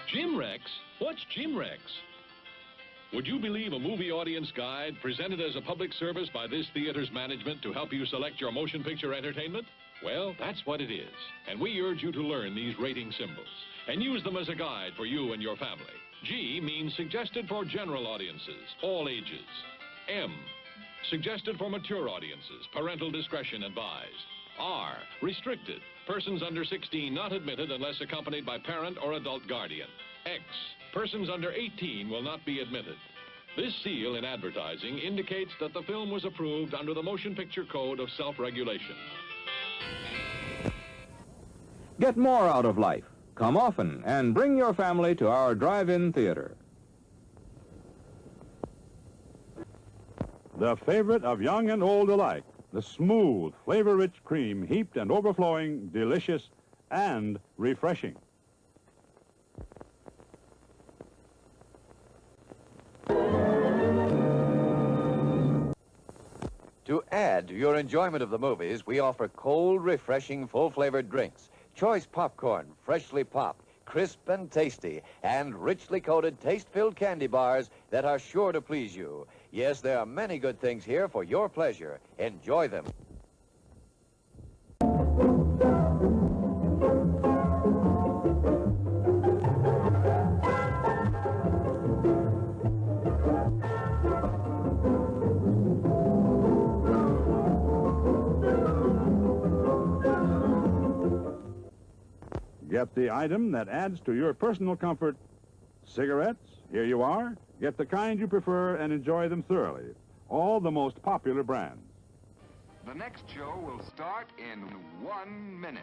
Jim Rex? What's Jim Rex? Would you believe a movie audience guide presented as a public service by this theater's management to help you select your motion picture entertainment? Well, that's what it is. And we urge you to learn these rating symbols and use them as a guide for you and your family. G means suggested for general audiences, all ages. M, suggested for mature audiences, parental discretion advised. R, restricted, persons under 16 not admitted unless accompanied by parent or adult guardian. X, persons under 18 will not be admitted. This seal in advertising indicates that the film was approved under the Motion Picture Code of Self-Regulation. Get more out of life. Come often and bring your family to our drive-in theater. The favorite of young and old alike, the smooth, flavor-rich cream, heaped and overflowing, delicious, and refreshing. To add to your enjoyment of the movies, we offer cold, refreshing, full-flavored drinks, choice popcorn, freshly popped, crisp and tasty, and richly coated, taste-filled candy bars that are sure to please you. Yes, there are many good things here for your pleasure. Enjoy them. Get the item that adds to your personal comfort. Cigarettes, here you are. Get the kind you prefer and enjoy them thoroughly. All the most popular brands. The next show will start in 1 minute.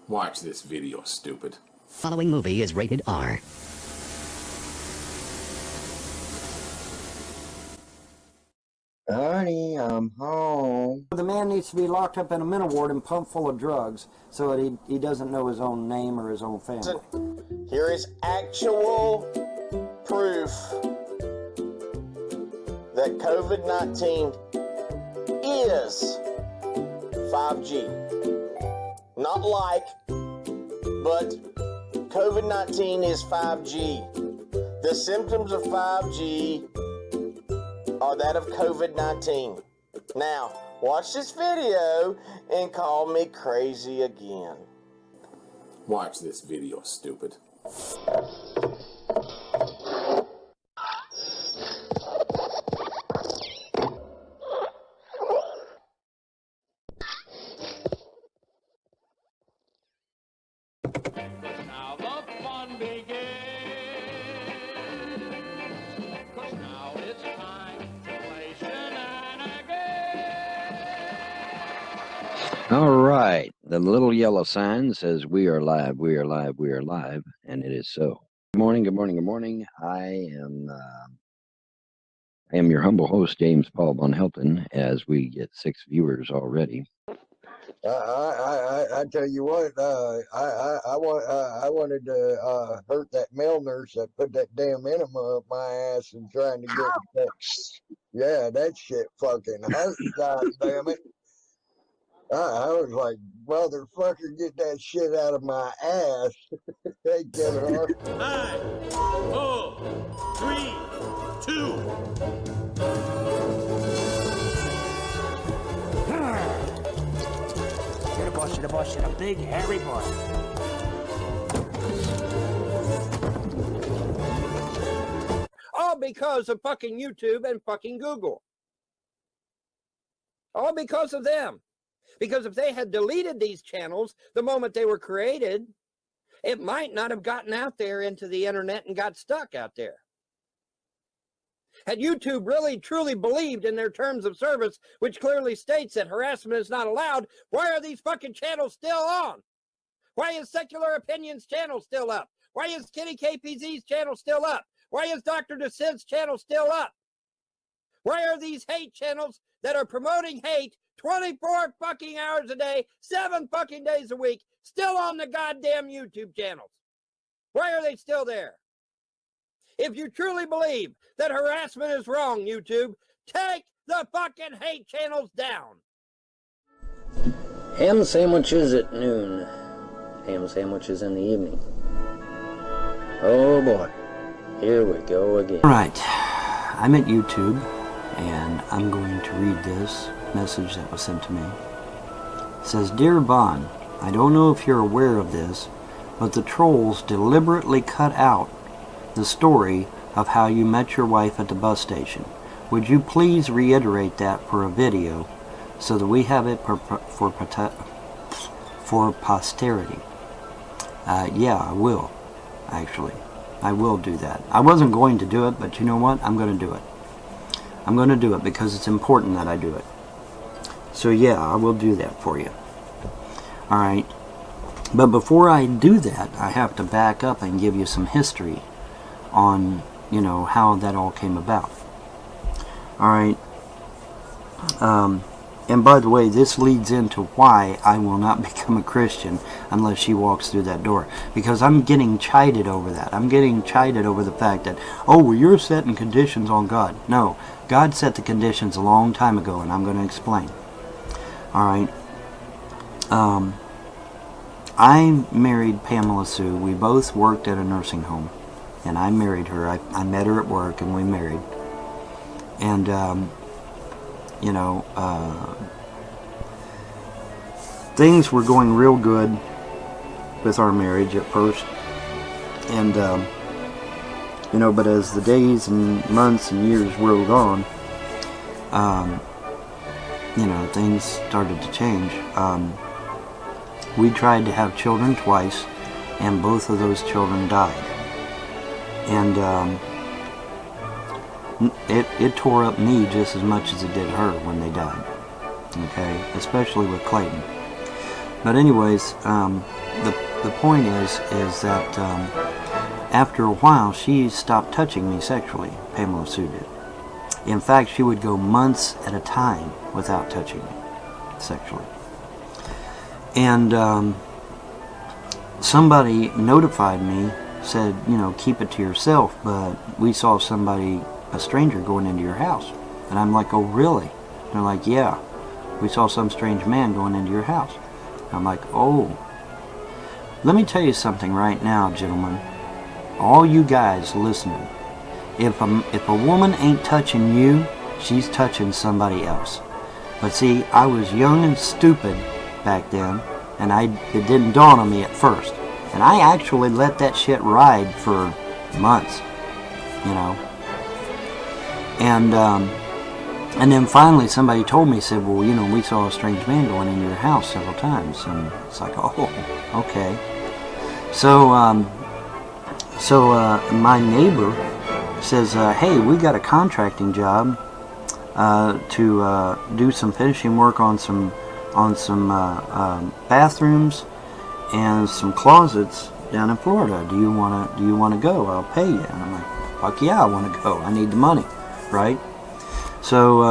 Watch this video, stupid. Following movie is rated R. Honey, I'm home. The man needs to be locked up in a mental ward and pumped full of drugs so that he doesn't know his own name or his own family. Here is actual proof that COVID-19 is 5G. Not like, but COVID-19 is 5G. The symptoms of 5G are that of COVID-19. Now, watch this video and call me crazy again. Watch this video, stupid. Now the fun begins, 'cause now it's time to play shenanigans. All right. The little yellow sign says we are live, we are live, we are live, and it is so. Good morning, good morning, good morning. I am your humble host, James Paul Vonhelton, as we get 6 viewers already. I tell you what, I wanted to hurt that male nurse that put that damn enema up my ass and trying to get that. Yeah, that shit fucking hurt. God damn it! I was like, motherfucker, get that shit out of my ass. Hey, Kevin Hart. 5, 4, 3, 2. You're the boss, you're a big hairy boy. All because of fucking YouTube and fucking Google. All because of them. Because if they had deleted these channels the moment they were created, it might not have gotten out there into the internet and got stuck out there. Had YouTube really truly believed in their terms of service, which clearly states that harassment is not allowed, why are these fucking channels still on? Why is Secular Opinions channel still up? Why is Kitty KPZ's channel still up? Why is Dr. DeSid's channel still up? Why are these hate channels that are promoting hate 24 fucking hours a day, 7 fucking days a week, still on the goddamn YouTube channels? Why are they still there? If you truly believe that harassment is wrong, YouTube, take the fucking hate channels down. Ham sandwiches at noon. Ham sandwiches in the evening. Oh boy, here we go again. Alright, I'm at YouTube, and I'm going to read this message that was sent to me. It says, Dear Vaughn, I don't know if you're aware of this, but the trolls deliberately cut out the story of how you met your wife at the bus station. Would you please reiterate that for a video so that we have it for posterity? Yeah, I will. Actually, I will do that. I wasn't going to do it, but you know what? I'm going to do it. I'm going to do it because it's important that I do it. So yeah, I will do that for you. Alright. But before I do that, I have to back up and give you some history on, you know, how that all came about. Alright. And by the way, this leads into why I will not become a Christian unless she walks through that door. Because I'm getting chided over that. I'm getting chided over the fact that, oh, well, you're setting conditions on God. No, God set the conditions a long time ago, and I'm going to explain. Alright. I married Pamela Sue. We both worked at a nursing home. And I married her. I met her at work, and we married. And, you know, things were going real good with our marriage at first. And, you know, but as the days and months and years rolled on, you know, things started to change. We tried to have children twice, and both of those children died. And it tore up me just as much as it did her when they died. Okay, especially with Clayton. But anyways, the point is that after a while she stopped touching me sexually. Pamela Sue did. In fact, she would go months at a time without touching me sexually. And somebody notified me, said, you know, keep it to yourself, but we saw somebody, a stranger, going into your house. And I'm like, oh, really? And they're like, yeah, we saw some strange man going into your house. And I'm like, oh. Let me tell you something right now, gentlemen. All you guys listening, if a woman ain't touching you, she's touching somebody else. But see, I was young and stupid back then, and it didn't dawn on me at first. And I actually let that shit ride for months, you know. And then finally somebody told me, said, well, you know, we saw a strange man going into your house several times. And it's like, oh, okay. So my neighbor says, hey, we got a contracting job to do some finishing work on some bathrooms and some closets down in Florida. Do you wanna go? I'll pay you. And I'm like, fuck yeah, I want to go. I need the money, right? So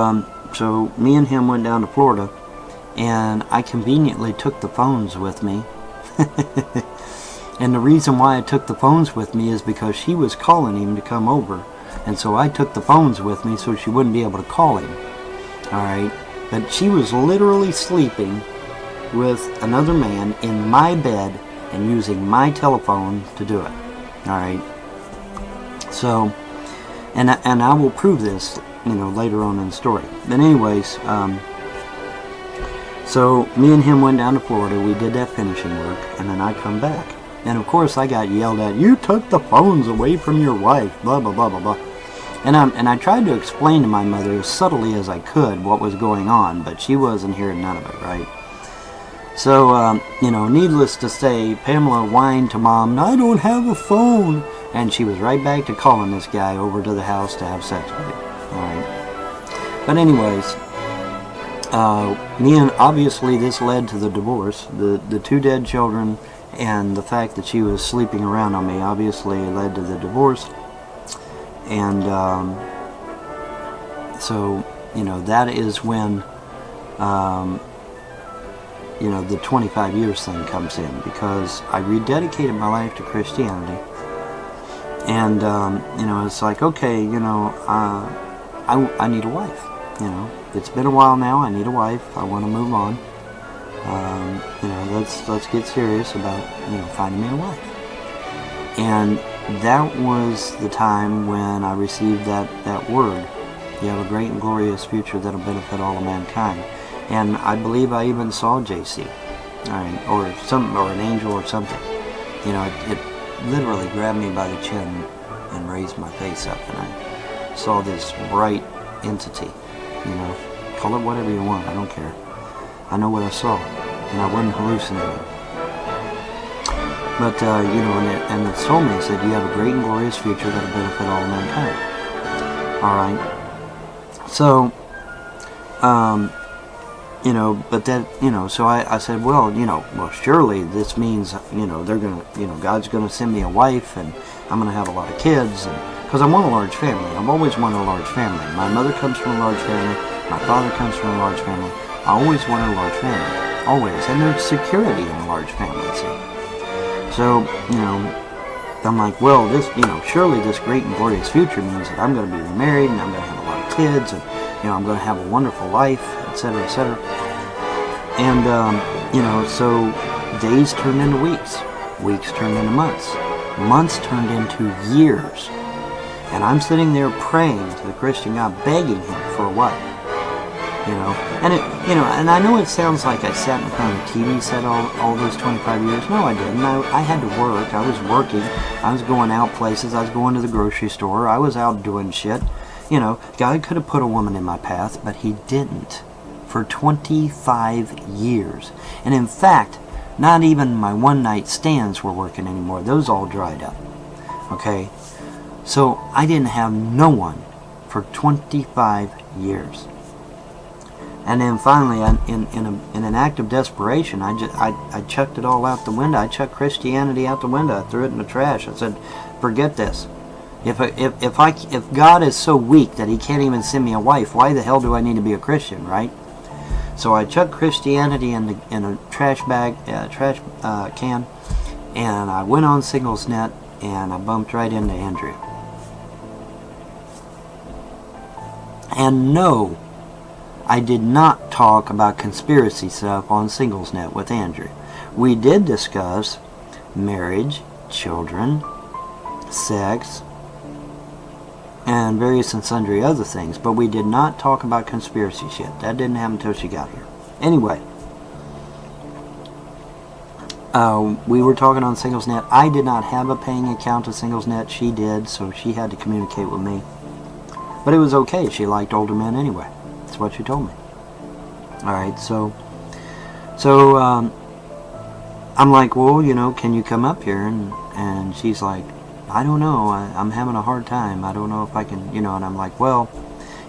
so me and him went down to Florida, and I conveniently took the phones with me. And the reason why I took the phones with me is because she was calling him to come over, and so I took the phones with me so she wouldn't be able to call him. All right, but she was literally sleeping with another man in my bed and using my telephone to do it. Alright. So, and I will prove this, you know, later on in the story. But anyways, so me and him went down to Florida, we did that finishing work, and then I come back. And of course I got yelled at, you took the phones away from your wife, blah, blah, blah, blah, blah. And I tried to explain to my mother as subtly as I could what was going on, but she wasn't hearing none of it, right? So, needless to say, Pamela whined to Mom, "I don't have a phone." And she was right back to calling this guy over to the house to have sex with him. Alright. But anyways, obviously this led to the divorce. The 2 dead children and the fact that she was sleeping around on me obviously led to the divorce. And so, that is when the 25 years thing comes in, because I rededicated my life to Christianity. And, it's like, okay, I need a wife. It's been a while now. I need a wife. I want to move on. Let's get serious about, finding me a wife. And that was the time when I received that word. You have a great and glorious future that'll benefit all of mankind. And I believe I even saw JC, or an angel or something. It literally grabbed me by the chin and raised my face up, and I saw this bright entity. Call it whatever you want, I don't care. I know what I saw, and I wasn't hallucinating. But, and it told me, it said, you have a great and glorious future that'll benefit all of mankind. Alright. So, but that, so I said, well, surely this means, they're going to, God's going to send me a wife, and I'm going to have a lot of kids, because I want a large family. I've always wanted a large family. My mother comes from a large family. My father comes from a large family. I always wanted a large family. Always. And there's security in a large family, see. So, I'm like, well, this, surely this great and glorious future means that I'm going to be remarried, and I'm going to have a lot of kids, and, I'm going to have a wonderful life, etc., etc. And, so days turned into weeks. Weeks turned into months. Months turned into years. And I'm sitting there praying to the Christian God, begging him for a wife. And and I know it sounds like I sat in front of the TV set all those 25 years. No, I didn't. I had to work. I was working. I was going out places. I was going to the grocery store. I was out doing shit. God could have put a woman in my path, but he didn't. For 25 years. And in fact, not even my one-night stands were working anymore. Those all dried up. Okay? So I didn't have no one for 25 years. And then finally, in an act of desperation, I chucked it all out the window. I chucked Christianity out the window. I threw it in the trash. I said, forget this. If God is so weak that he can't even send me a wife, why the hell do I need to be a Christian, right? So I chucked Christianity in a trash can, and I went on SinglesNet, and I bumped right into Andrea. And no, I did not talk about conspiracy stuff on SinglesNet with Andrea. We did discuss marriage, children, sex, and various and sundry other things, but we did not talk about conspiracy shit. That didn't happen until she got here. Anyway, we were talking on SinglesNet. I did not have a paying account of SinglesNet. She did, so she had to communicate with me. But it was okay. She liked older men anyway. That's what she told me. Alright, so I'm like, well, can you come up here? And she's like, I don't know, I'm having a hard time. I don't know if I can, and I'm like, well,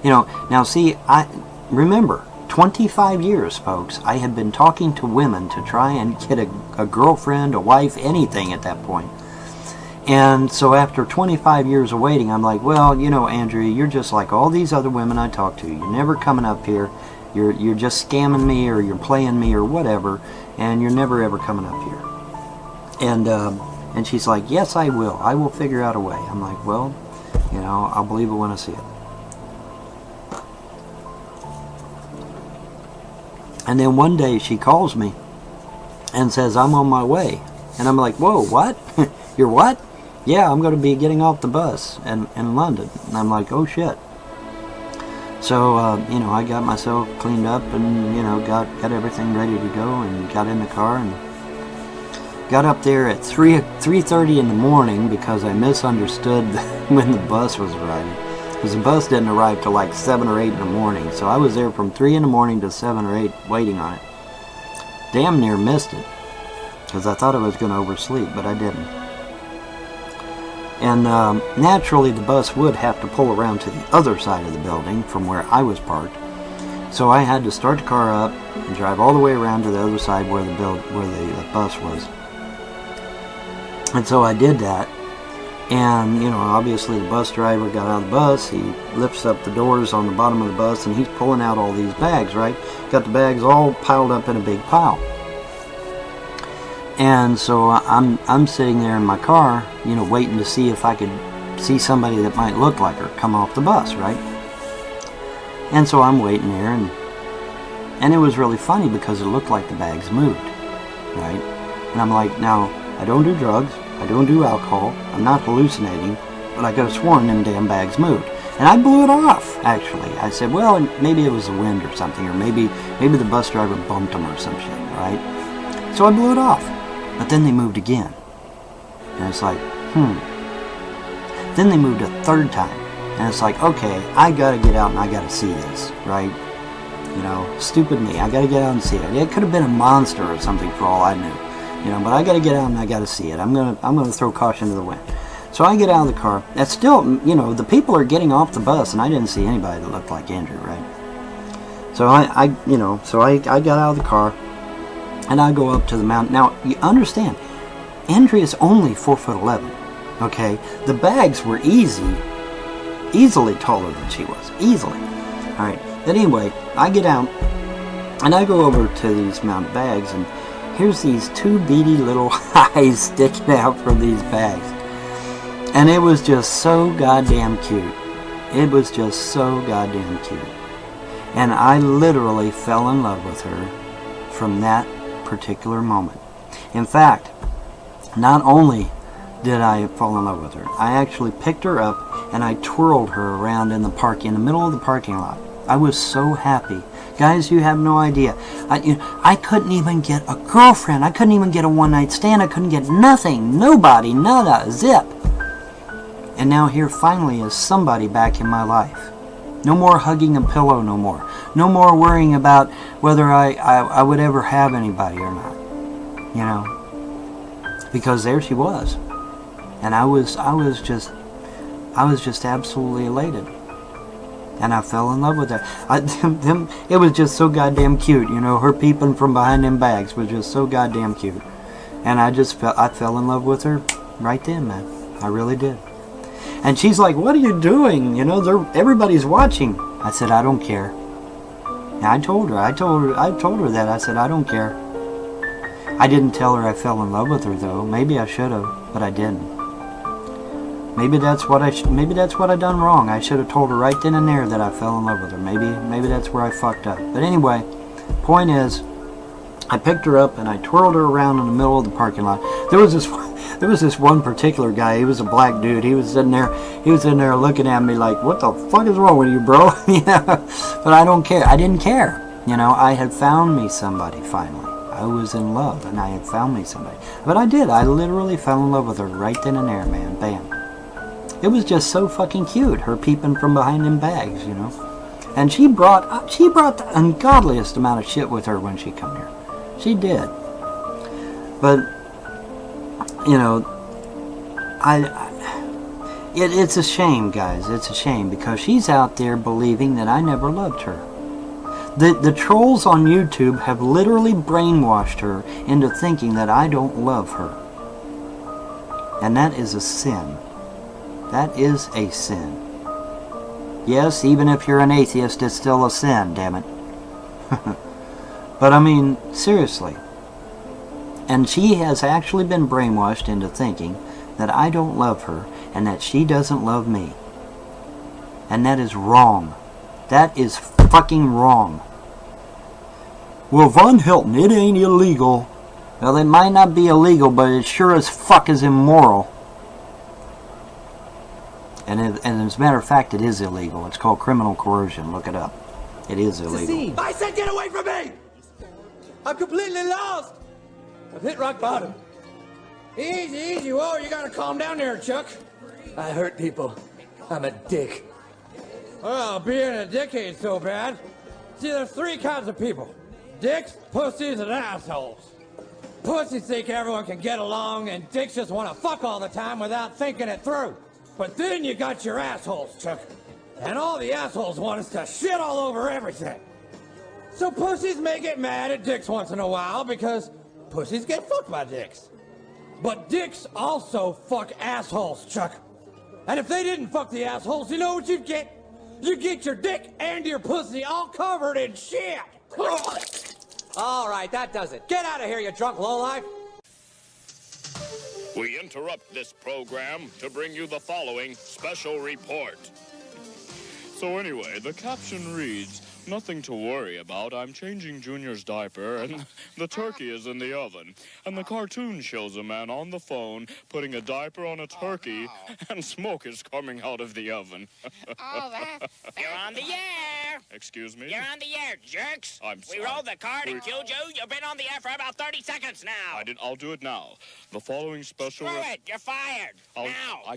now see, I remember, 25 years, folks, I had been talking to women to try and get a girlfriend, a wife, anything at that point. And so after 25 years of waiting, I'm like, well, Andrea, you're just like all these other women I talk to. You're never coming up here. You're just scamming me, or you're playing me, or whatever, and you're never ever coming up here. And she's like, yes, I will. I will figure out a way. I'm like, well, I'll believe it when I see it. And then one day she calls me and says, I'm on my way. And I'm like, whoa, what? You're what? Yeah, I'm going to be getting off the bus in London. And I'm like, oh shit. So, I got myself cleaned up and, got everything ready to go and got in the car and got up there at 3:30 in the morning because I misunderstood when the bus was arriving. because the bus didn't arrive till like 7 or 8 in the morning. So I was there from 3 in the morning to 7 or 8 waiting on it. Damn near missed it, because I thought I was going to oversleep, but I didn't. And naturally the bus would have to pull around to the other side of the building from where I was parked. So I had to start the car up and drive all the way around to the other side where the bus was. And so I did that. And, you know, obviously the bus driver got out of the bus, he lifts up the doors on the bottom of the bus, and he's pulling out all these bags, right? Got the bags all piled up in a big pile. And so I'm sitting there in my car, you know, waiting to see if I could see somebody that might look like her come off the bus, right? And so I'm waiting there, and it was really funny because it looked like the bags moved, right? And I'm like, now, I don't do drugs, I don't do alcohol, I'm not hallucinating, but I could have sworn them damn bags moved. And I blew it off, actually. I said, well, maybe it was the wind or something, or maybe the bus driver bumped them or some shit, right? So I blew it off. But then they moved again. And it's like, Then they moved a third time. And it's like, okay, I gotta get out and I gotta see this, right? You know, stupid me, I gotta get out and see it. It could have been a monster or something for all I knew. You know, but I gotta get out and I gotta see it. I'm gonna throw caution to the wind. So I get out of the car. That's still, you know, the people are getting off the bus, and I didn't see anybody that looked like Andrew, right? So I got out of the car, and I go up to the mountain. Now, you understand, Andrea's only 4'11", okay? The bags were easily taller than she was, easily. All right, but anyway, I get out, and I go over to these mountain bags, and here's these two beady little eyes sticking out from these bags. And it was just so goddamn cute. It was just so goddamn cute. And I literally fell in love with her from that particular moment. In fact, not only did I fall in love with her, I actually picked her up and I twirled her around in the middle of the parking lot. I was so happy. Guys, you have no idea. I couldn't even get a girlfriend. I couldn't even get a one-night stand. I couldn't get nothing. Nobody. Nada. Zip. And now here finally is somebody back in my life. No more hugging a pillow no more. No more worrying about whether I would ever have anybody or not. You know? Because there she was. And I was just absolutely elated. And I fell in love with her. It was just so goddamn cute, you know. Her peeping from behind them bags was just so goddamn cute. And I fell in love with her right then, man. I really did. And she's like, what are you doing? You know, everybody's watching. I said, I don't care. And I told her that. I said, I don't care. I didn't tell her I fell in love with her, though. Maybe I should have, but I didn't. Maybe that's what I done wrong. I should have told her right then and there that I fell in love with her. Maybe that's where I fucked up. But anyway, point is, I picked her up and I twirled her around in the middle of the parking lot. There was this one particular guy. He was a black dude. He was sitting there looking at me like, what the fuck is wrong with you, bro? You know? But I don't care. I didn't care. You know, I had found me somebody finally. I was in love and I had found me somebody. But I did. I literally fell in love with her right then and there, man. Bam. It was just so fucking cute, her peeping from behind them bags, you know. And she brought the ungodliest amount of shit with her when she come here. She did. But, you know, it's a shame, guys. It's a shame because she's out there believing that I never loved her. The trolls on YouTube have literally brainwashed her into thinking that I don't love her. And that is a sin. That is a sin. Yes, even if you're an atheist, it's still a sin, damn it. But I mean, seriously. And she has actually been brainwashed into thinking that I don't love her and that she doesn't love me. And that is wrong. That is fucking wrong. Well, Vonhelton, it ain't illegal. Well, it might not be illegal, but it sure as fuck is immoral. And as a matter of fact, it is illegal. It's called criminal coercion. Look it up. It is illegal. I said get away from me! I'm completely lost! I've hit rock bottom. Easy, easy. Whoa, you gotta calm down there, Chuck. I hurt people. I'm a dick. Well, being a dick ain't so bad. See, there's three kinds of people. Dicks, pussies, and assholes. Pussies think everyone can get along, and dicks just want to fuck all the time without thinking it through. But then you got your assholes, Chuck. And all the assholes want us to shit all over everything. So pussies may get mad at dicks once in a while because pussies get fucked by dicks. But dicks also fuck assholes, Chuck. And if they didn't fuck the assholes, you know what you'd get? You'd get your dick and your pussy all covered in shit. All right, that does it. Get out of here, you drunk lowlife. We interrupt this program to bring you the following special report. So anyway, the caption reads, "Nothing to worry about. I'm changing Junior's diaper, and the turkey is in the oven." And the cartoon shows a man on the phone putting a diaper on a turkey, and smoke is coming out of the oven. You're on the air. Excuse me? You're on the air, jerks. I'm sorry. We rolled the card and killed you. You've been on the air for about 30 seconds now. I'll do it now. The following special... Screw it. You're fired.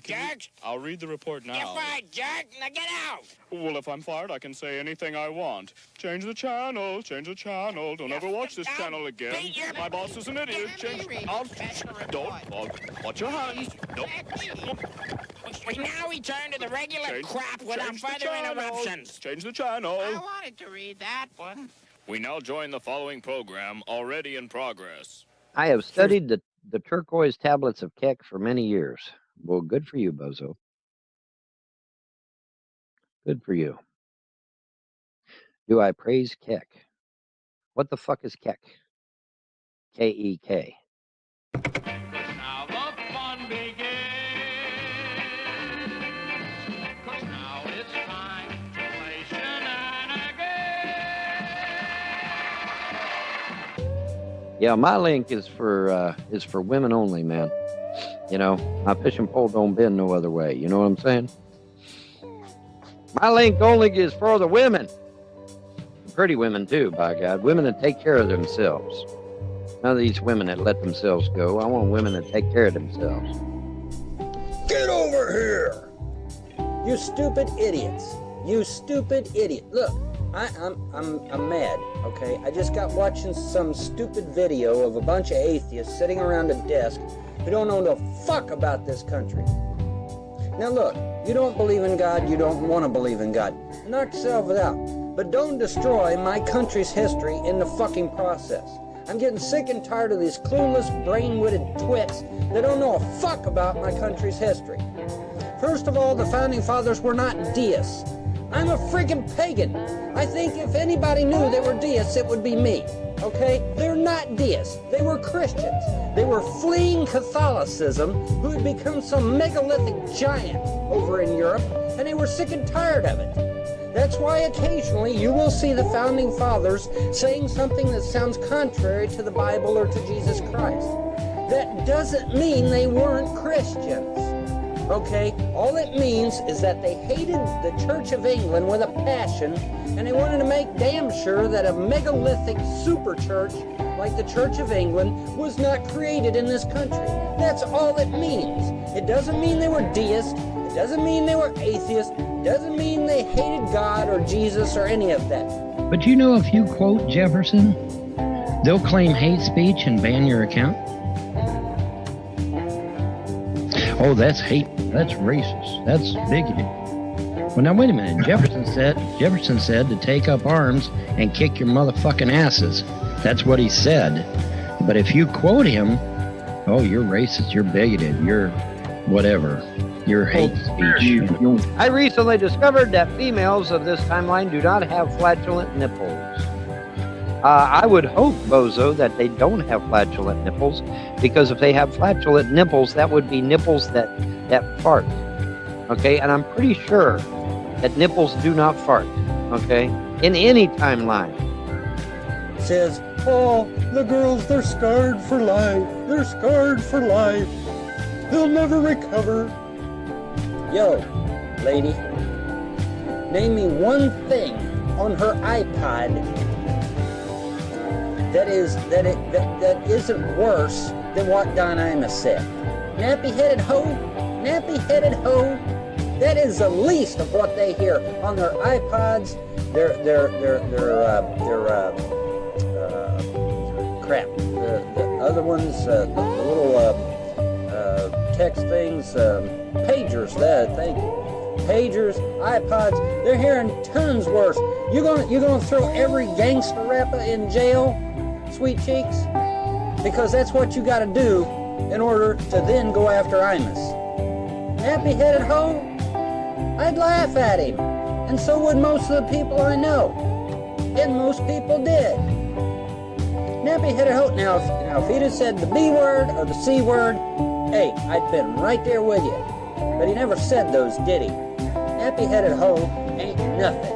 Jerks. I'll read the report now. You're fired, jerk. Now get out. Well, if I'm fired, I can say anything I want. Change the channel. Change the channel. Don't ever watch this channel again. My boss is an idiot. Watch your hands. Nope. We now return to the regular crap without further interruptions. Change the channel. I wanted to read that one. We now join the following program, already in progress. I have studied the turquoise tablets of Keck for many years. Well, good for you, Bozo. Good for you. Do I praise Keck? What the fuck is Keck? K-E-K. Now the fun begins. 'Cause now it's time to play shenanigans. Yeah, my link is for women only, man. You know, my fishing pole don't bend no other way. You know what I'm saying? My link only is for the women. Pretty women, too, by God. Women that take care of themselves. None of these women that let themselves go. I want women that take care of themselves. Get over here! You stupid idiots. You stupid idiot. Look, I'm mad, okay? I just got watching some stupid video of a bunch of atheists sitting around a desk who don't know the fuck about this country. Now look, you don't believe in God, you don't want to believe in God. Knock yourself out. But don't destroy my country's history in the fucking process. I'm getting sick and tired of these clueless, brain-witted twits that don't know a fuck about my country's history. First of all, the Founding Fathers were not deists. I'm a freaking pagan. I think if anybody knew they were deists, it would be me. Okay? They're not deists. They were Christians. They were fleeing Catholicism who had become some megalithic giant over in Europe, and they were sick and tired of it. That's why occasionally you will see the Founding Fathers saying something that sounds contrary to the Bible or to Jesus Christ. That doesn't mean they weren't Christians. Okay? All it means is that they hated the Church of England with a passion, and they wanted to make damn sure that a megalithic super church like the Church of England was not created in this country. That's all it means. It doesn't mean they were deists. It doesn't mean they were atheists. It doesn't mean they hated God or Jesus or any of that. But you know, if you quote Jefferson, they'll claim hate speech and ban your account. Oh, that's hate. That's racist. That's bigoted. Well, now wait a minute. Jefferson said to take up arms and kick your motherfucking asses. That's what he said. But if you quote him, oh, you're racist. You're bigoted. You're whatever. Your hate speech. I recently discovered that females of this timeline do not have flatulent nipples. I would hope, Bozo, that they don't have flatulent nipples, because if they have flatulent nipples, that would be nipples that fart. Okay, and I'm pretty sure that nipples do not fart. Okay, in any timeline. Says, oh, the girls, they're scarred for life. They're scarred for life. They'll never recover. Yo, lady, name me one thing on her iPod that isn't worse than what Don Imus said. Nappy-headed hoe, That is the least of what they hear on their iPods, crap. The other ones, the little text things, pagers. Thank you. Pagers, iPods. They're hearing tons worse. You're gonna throw every gangster rapper in jail, Sweet Cheeks, because that's what you got to do in order to then go after Imus. Nappy-headed hoe? I'd laugh at him, and so would most of the people I know, and most people did. Nappy-headed hoe. Now, if he'd have said the B word or the C word, hey, I'd been right there with you. But he never said those, did he? Nappy-headed hoe ain't nothing.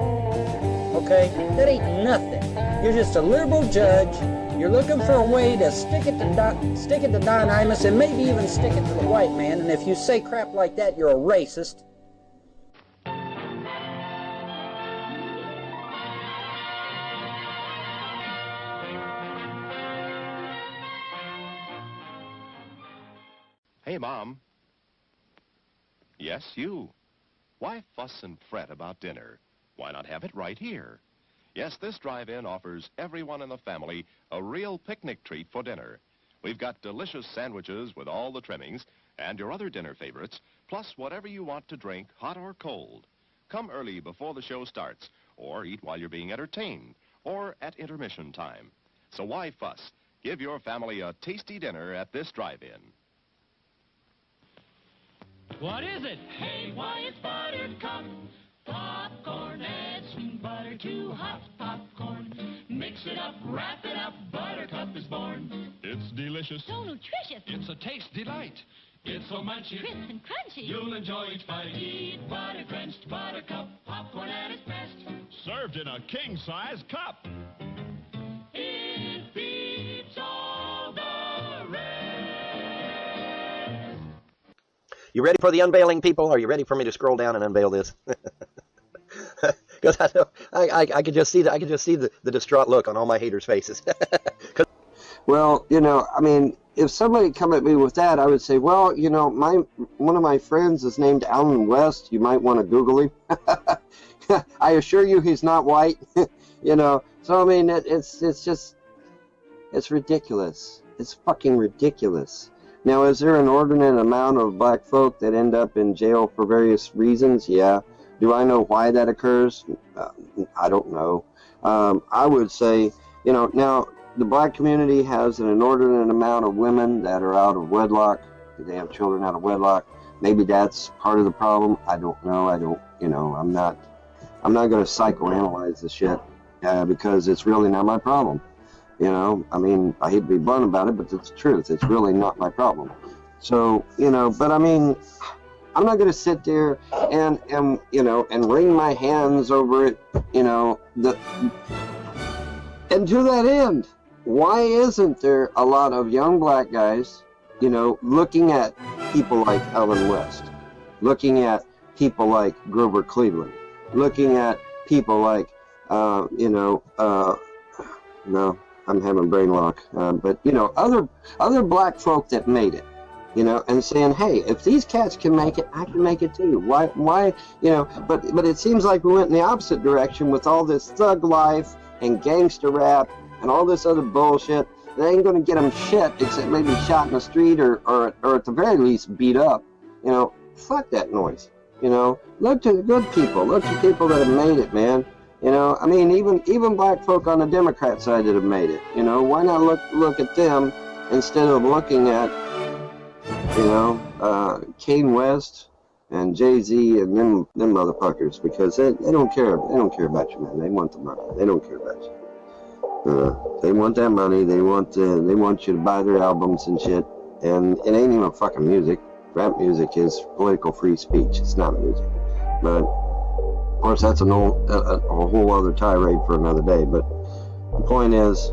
Okay? That ain't nothing. You're just a liberal judge. You're looking for a way to stick it to Don Imus and maybe even stick it to the white man. And if you say crap like that, you're a racist. Hey, Mom. Yes, you. Why fuss and fret about dinner? Why not have it right here? Yes, this drive-in offers everyone in the family a real picnic treat for dinner. We've got delicious sandwiches with all the trimmings and your other dinner favorites, plus whatever you want to drink, hot or cold. Come early before the show starts, or eat while you're being entertained, or at intermission time. So why fuss? Give your family a tasty dinner at this drive-in. What is it? Hey, why, it's Buttercup. Popcorn, add some butter to hot popcorn. Mix it up, wrap it up, Buttercup is born. It's delicious. So nutritious. It's a taste delight. It's so munchy. Crisp and crunchy. You'll enjoy each bite. Eat butter-drenched Buttercup. Popcorn at its best. Served in a king-size cup. It beats all the rest. You ready for the unveiling, people? Are you ready for me to scroll down and unveil this? Because I could just see the distraught look on all my haters' faces. Well, I mean, if somebody come at me with that, I would say, well, one of my friends is named Alan West. You might want to Google him. I assure you, he's not white. So I mean, it's ridiculous. It's fucking ridiculous. Now, is there an inordinate amount of black folk that end up in jail for various reasons? Yeah. Do I know why that occurs? I don't know. I would say, now the black community has an inordinate amount of women that are out of wedlock. They have children out of wedlock. Maybe that's part of the problem. I don't know. I'm not going to psychoanalyze the shit because it's really not my problem. I mean, I hate to be blunt about it, but it's the truth. It's really not my problem. So, but I mean, I'm not going to sit there and wring my hands over it, and to that end, why isn't there a lot of young black guys, looking at people like Ellen West, looking at people like Grover Cleveland, looking at people like, no, I'm having brain lock, but other black folk that made it, and saying, hey, if these cats can make it, I can make it too. Why, but it seems like we went in the opposite direction with all this thug life and gangster rap and all this other bullshit. They ain't gonna get them shit except maybe shot in the street or at the very least beat up. Fuck that noise. Look to the good people. Look to people that have made it, man. I mean, even black folk on the Democrat side that have made it. Why not look at them instead of looking at, Kanye West and Jay-Z and them motherfuckers, because they don't care. They don't care about you, man. They want the money. They don't care about you. They want that money. They want you to buy their albums and shit. And it ain't even fucking music. Rap music is political free speech. It's not music. But of course, that's a whole other tirade for another day. But the point is,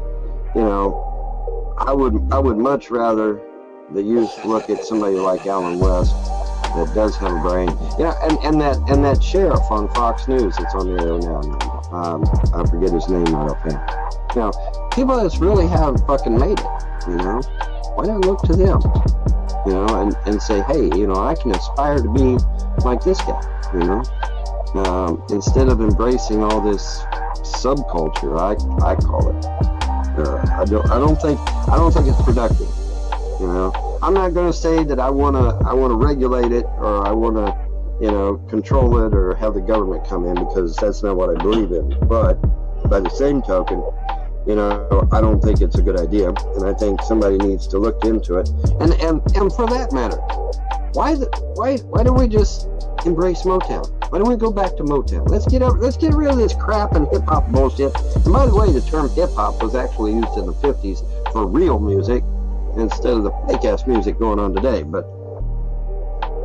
I would much rather the youth look at somebody like Alan West that does have a brain. And that sheriff on Fox News that's on the air now. I forget his name right offhand. People that really have fucking made it. Why not look to them? And say, hey, I can aspire to be like this guy. you know? Instead of embracing all this subculture, I call it. I don't think it's productive. You know, I'm not going to say that I want to regulate it, or I want to, you know, control it, or have the government come in, because that's not what I believe in. But by the same token, you know, I don't think it's a good idea, and I think somebody needs to look into it. And for that matter, why don't we just embrace Motown? Why don't we go back to Motown? Let's get rid of this crap and hip hop bullshit. And by the way, the term hip hop was actually used in the 50s for real music instead of the fake ass music going on today. But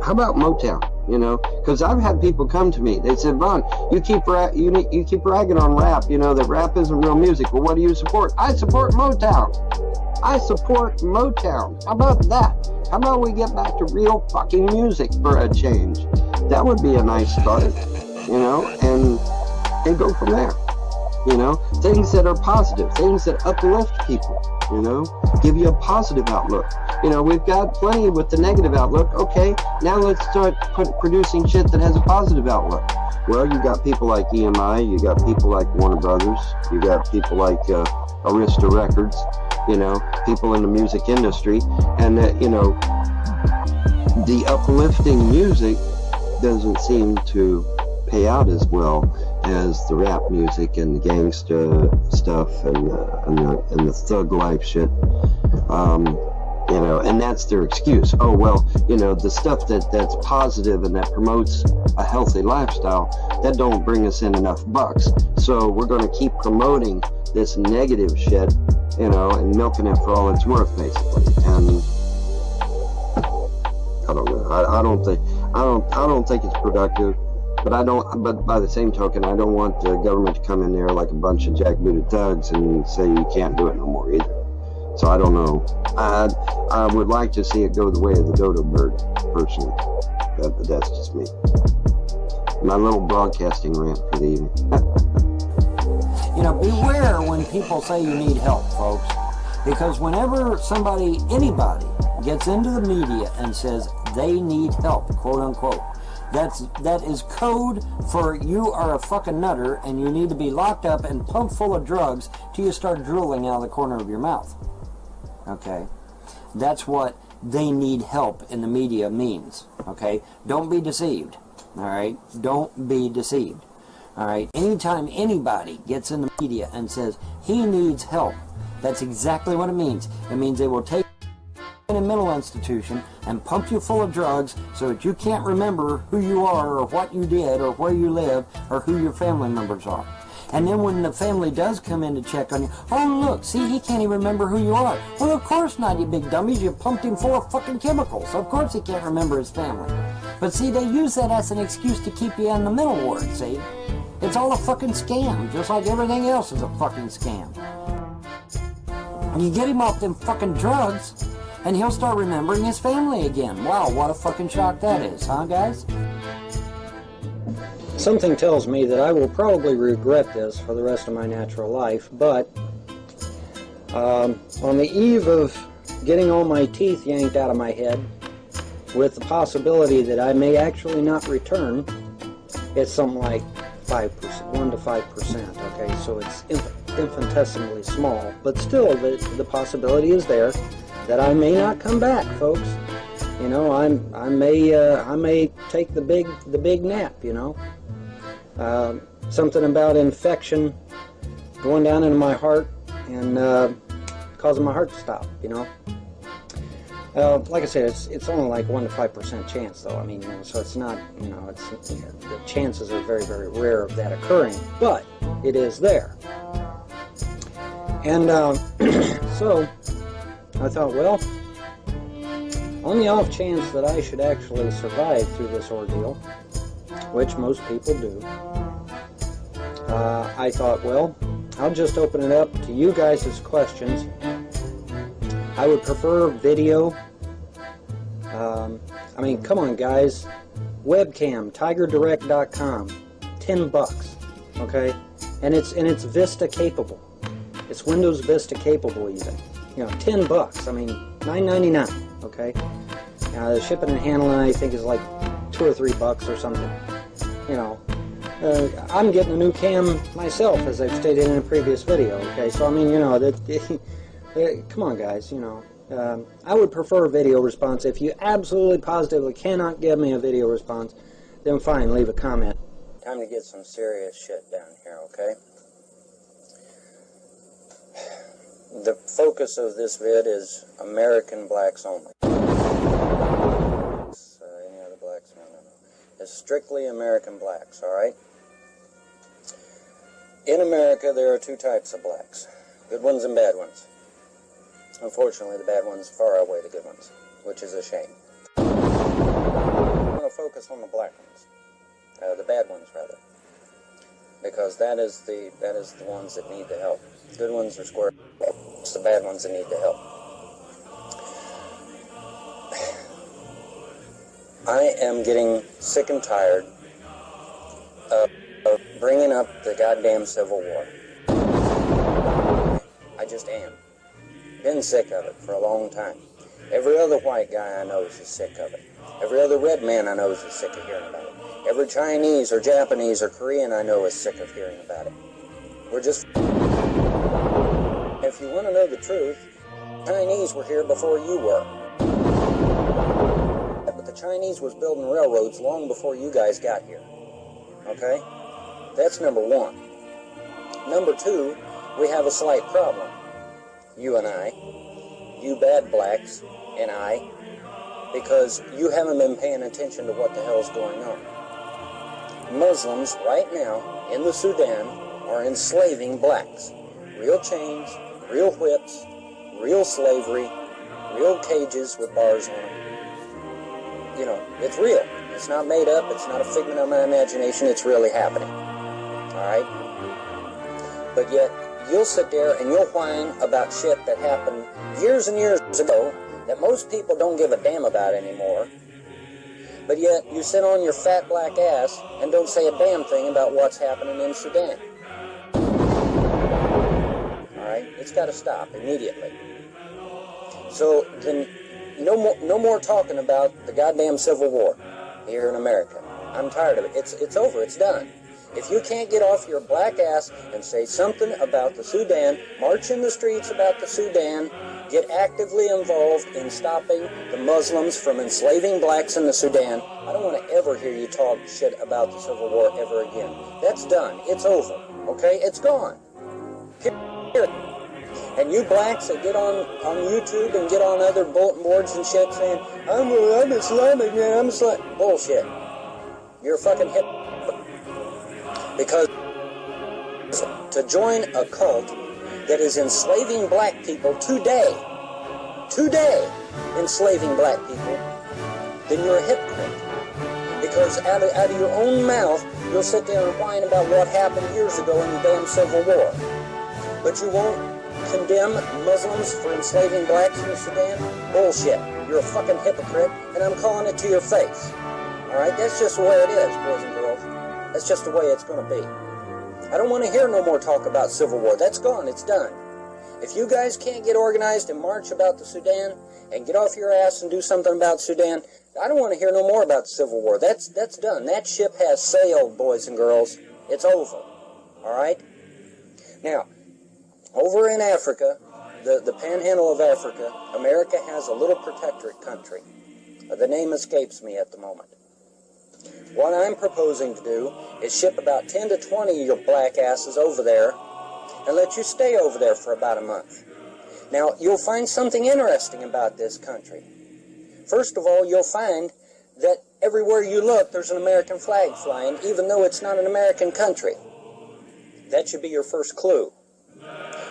how about Motown? You know, because I've had people come to me. They said, Von, you keep ragging on rap. You know that rap isn't real music. Well, what do you support? I support Motown. I support Motown. How about that? How about we get back to real fucking music for a change? That would be a nice start, you know, and go from there. You know, things that are positive, things that uplift people, you know, give you a positive outlook. You know, we've got plenty with the negative outlook. Okay, now let's start producing shit that has a positive outlook. Well, you got people like EMI, you got people like Warner Brothers, you got people like Arista Records, you know, people in the music industry, and you know, the uplifting music doesn't seem to pay out as well as the rap music and the gangsta stuff and the thug life shit. You know, and that's their excuse. Oh, well, you know, the stuff that's positive and that promotes a healthy lifestyle, that don't bring us in enough bucks. So we're going to keep promoting this negative shit, you know, and milking it for all it's worth, basically. And I don't know. I don't think it's productive. But by the same token, I don't want the government to come in there like a bunch of jackbooted thugs and say you can't do it no more either. So I don't know. I would like to see it go the way of the dodo bird, personally. But that's just me. My little broadcasting rant for the evening. You know, beware when people say you need help, folks. Because whenever anybody gets into the media and says they need help, quote unquote, that is code for you are a fucking nutter and you need to be locked up and pumped full of drugs till you start drooling out of the corner of your mouth. Okay? That's what they need help in the media means. Okay? Don't be deceived. Alright? Don't be deceived. Alright? Anytime anybody gets in the media and says he needs help, that's exactly what it means. It means they will take in a mental institution and pump you full of drugs so that you can't remember who you are or what you did or where you live or who your family members are. And then when the family does come in to check on you, oh look, see, he can't even remember who you are. Well, of course not, you big dummies. You pumped him full of fucking chemicals. Of course he can't remember his family. But see, they use that as an excuse to keep you in the mental ward, see? It's all a fucking scam, just like everything else is a fucking scam. And you get him off them fucking drugs, and he'll start remembering his family again. Wow, what a fucking shock that is, huh, guys? Something tells me that I will probably regret this for the rest of my natural life, but on the eve of getting all my teeth yanked out of my head, with the possibility that I may actually not return, it's something like 5%, 1 to 5%, okay? So it's infinitesimally small, but still the possibility is there that I may not come back, folks. You know, I may take the big nap, you know. Something about infection going down into my heart and causing my heart to stop, you know. Like I said, it's only like 1 to 5% chance, though. I mean, you know, so it's not, you know, the chances are very, very rare of that occurring, but it is there. And so I thought, well, on the off chance that I should actually survive through this ordeal, which most people do, I thought, well, I'll just open it up to you guys' questions. I would prefer video. I mean, come on, guys. Webcam, tigerdirect.com, $10, okay? And it's Vista capable. It's Windows Vista capable, even. You know, $10. I mean, $9.99. Okay. The shipping and handling, I think, is like $2 or $3 or something. you know, I'm getting a new cam myself, as I've stated in a previous video, okay? So, I mean, you know, come on, guys, you know. I would prefer a video response. If you absolutely positively cannot give me a video response, then fine, leave a comment. Time to get some serious shit down here, okay? The focus of this vid is American blacks only. Any other blacks? No. It's strictly American blacks, alright? In America, there are two types of blacks. Good ones and bad ones. Unfortunately, the bad ones far outweigh the good ones, which is a shame. I'm going to focus on the black ones. The bad ones, rather. Because that is the ones that need the help. Good ones are square. It's the bad ones that need the help. I am getting sick and tired of bringing up the goddamn Civil War. I just am. Been sick of it for a long time. Every other white guy I know is sick of it. Every other red man I know is sick of hearing about it. Every Chinese or Japanese or Korean I know is sick of hearing about it. We're just... If you want to know the truth, Chinese were here before you were. But the Chinese was building railroads long before you guys got here. Okay? That's number one. Number two, we have a slight problem. You and I, you bad blacks, and I, because you haven't been paying attention to what the hell's going on. Muslims right now in the Sudan are enslaving blacks. Real chains, real whips, real slavery, real cages with bars on them. You know, it's real. It's not made up. It's not a figment of my imagination. It's really happening. All right? But yet, you'll sit there and you'll whine about shit that happened years and years ago that most people don't give a damn about anymore. But yet, you sit on your fat black ass and don't say a damn thing about what's happening in Sudan. Alright? It's got to stop immediately. So, then, no more talking about the goddamn Civil War here in America. I'm tired of it. It's over. It's done. If you can't get off your black ass and say something about the Sudan, march in the streets about the Sudan, get actively involved in stopping the Muslims from enslaving blacks in the Sudan, I don't want to ever hear you talk shit about the Civil War ever again. That's done. It's over. Okay? It's gone. Period. And you blacks that get on YouTube and get on other bulletin boards and shit saying, I'm Islamic, man, I'm Islamic. Bullshit. You're a fucking hypocrite. Because to join a cult that is enslaving black people today, enslaving black people, then you're a hypocrite. Because out of your own mouth, you'll sit there and whine about what happened years ago in the damn Civil War. But you won't condemn Muslims for enslaving blacks in the Sudan? Bullshit. You're a fucking hypocrite, and I'm calling it to your face. Alright? That's just the way it is, boys and girls. That's just the way it's going to be. I don't want to hear no more talk about Civil War. That's gone. It's done. If you guys can't get organized and march about the Sudan and get off your ass and do something about Sudan, I don't want to hear no more about the Civil War. That's done. That ship has sailed, boys and girls. It's over. All right? Now, over in Africa, the panhandle of Africa, America has a little protectorate country. The name escapes me at the moment. What I'm proposing to do is ship about 10 to 20 of your black asses over there and let you stay over there for about a month. Now, you'll find something interesting about this country. First of all, you'll find that everywhere you look, there's an American flag flying, even though it's not an American country. That should be your first clue.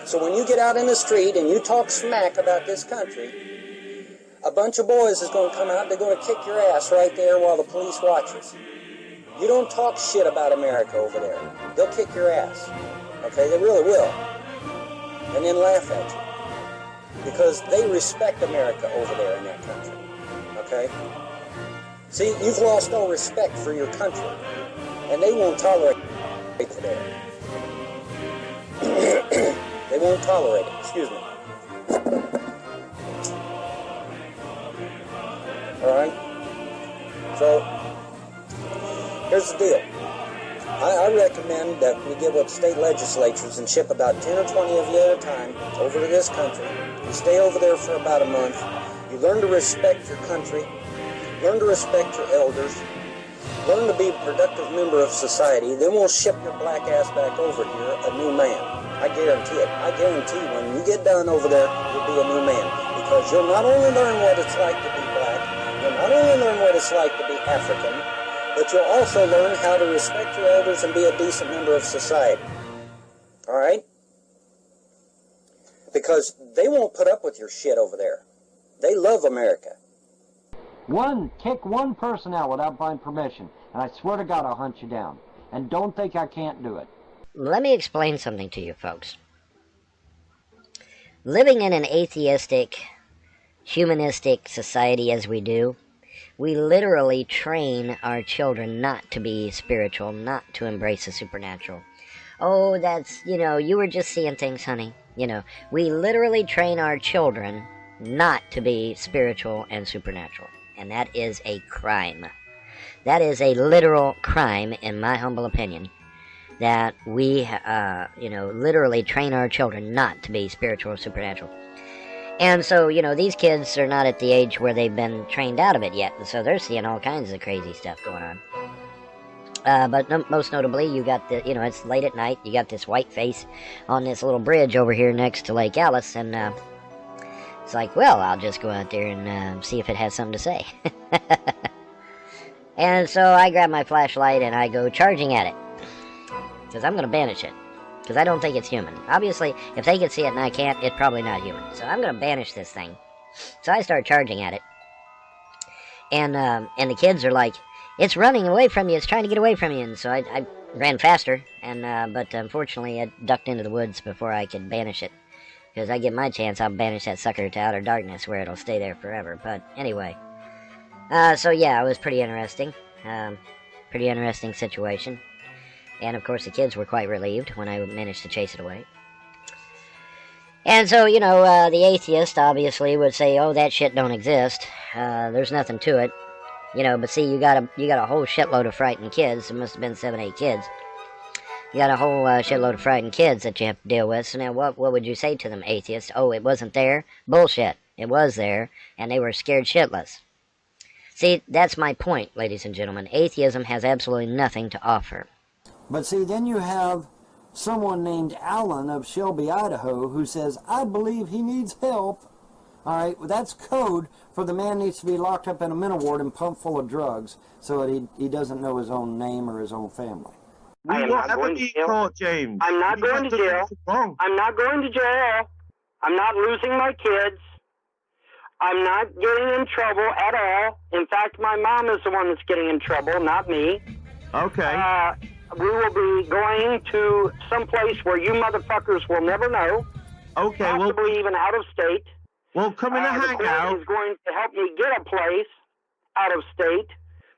So when you get out in the street and you talk smack about this country, a bunch of boys is going to come out, they're going to kick your ass right there while the police watches. You don't talk shit about America over there. They'll kick your ass. Okay, they really will. And then laugh at you. Because they respect America over there in that country. Okay? See, you've lost all respect for your country. And they won't tolerate it there. They won't tolerate it. Excuse me. Alright? So, here's the deal. I recommend that we get with state legislatures and ship about 10 or 20 of you at a time over to this country. You stay over there for about a month. You learn to respect your country, learn to respect your elders, learn to be a productive member of society. Then we'll ship your black ass back over here a new man. I guarantee it. I guarantee when you get done over there, you'll be a new man. Because you'll not only learn what it's like to be black, you'll not only learn what it's like to be African, but you'll also learn how to respect your elders and be a decent member of society. All right? Because they won't put up with your shit over there. They love America. Kick one person out without my permission, and I swear to God I'll hunt you down. And don't think I can't do it. Let me explain something to you folks. Living in an atheistic, humanistic society as we do, we literally train our children not to be spiritual, not to embrace the supernatural. Oh, that's, you were just seeing things, honey. We literally train our children not to be spiritual and supernatural. And that is a crime. That is a literal crime, in my humble opinion, that we, literally train our children not to be spiritual or supernatural. And so, these kids are not at the age where they've been trained out of it yet, and so they're seeing all kinds of crazy stuff going on. But most notably, you got it's late at night, you got this white face on this little bridge over here next to Lake Alice, and it's like, well, I'll just go out there and see if it has something to say. And so I grab my flashlight and I go charging at it, because I'm going to banish it. Because I don't think it's human. Obviously, if they can see it and I can't, it's probably not human. So I'm going to banish this thing. So I start charging at it. And the kids are like, it's running away from you. It's trying to get away from you. And so I ran faster. But unfortunately, it ducked into the woods before I could banish it. Because I get my chance, I'll banish that sucker to outer darkness where it'll stay there forever. But anyway. So yeah, it was pretty interesting. Pretty interesting situation. And, of course, the kids were quite relieved when I managed to chase it away. And so, the atheist, obviously, would say, oh, that shit don't exist. There's nothing to it. But see, you got a whole shitload of frightened kids. There must have been 7, 8 kids. You got a whole shitload of frightened kids that you have to deal with. So now what would you say to them, atheists? Oh, it wasn't there? Bullshit. It was there, and they were scared shitless. See, that's my point, ladies and gentlemen. Atheism has absolutely nothing to offer. But see, then you have someone named Alan of Shelby, Idaho, who says, I believe he needs help. All right, well, that's code for the man needs to be locked up in a mental ward and pumped full of drugs so that he doesn't know his own name or his own family. I am not going to jail. James. I'm not going to jail. I'm not going to jail. I'm not losing my kids. I'm not getting in trouble at all. In fact, my mom is the one that's getting in trouble, not me. Okay. We will be going to some place where you motherfuckers will never know. Okay, possibly even out of state. Well, come in and hang out. The court is going to help me get a place out of state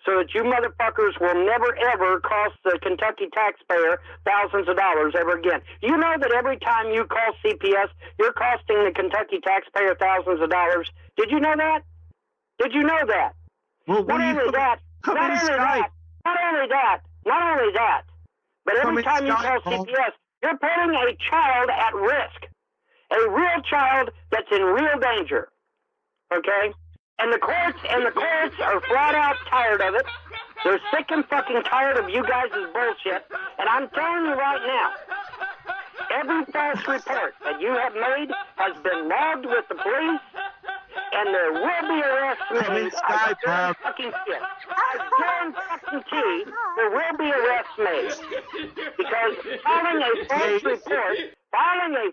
so that you motherfuckers will never, ever cost the Kentucky taxpayer thousands of dollars ever again. You know that every time you call CPS, you're costing the Kentucky taxpayer thousands of dollars. Did you know that? Did you know that? Well, not only that, but every time you call CPS, you're putting a child at risk. A real child that's in real danger. Okay? And the courts are flat out tired of it. They're sick and fucking tired of you guys' bullshit. And I'm telling you right now, every false report that you have made has been logged with the police, and there will be arrests made. I guarantee there will be arrests made. Because filing a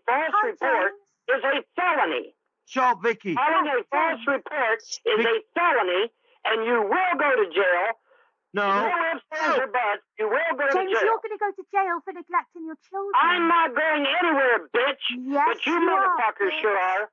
false report is a felony. Sure, Vicky. Filing a false report is a felony, and you will go to jail. No. You will go to jail. James, you're going to go to jail for neglecting your children. I'm not going anywhere, bitch. Yes, but you motherfuckers sure are.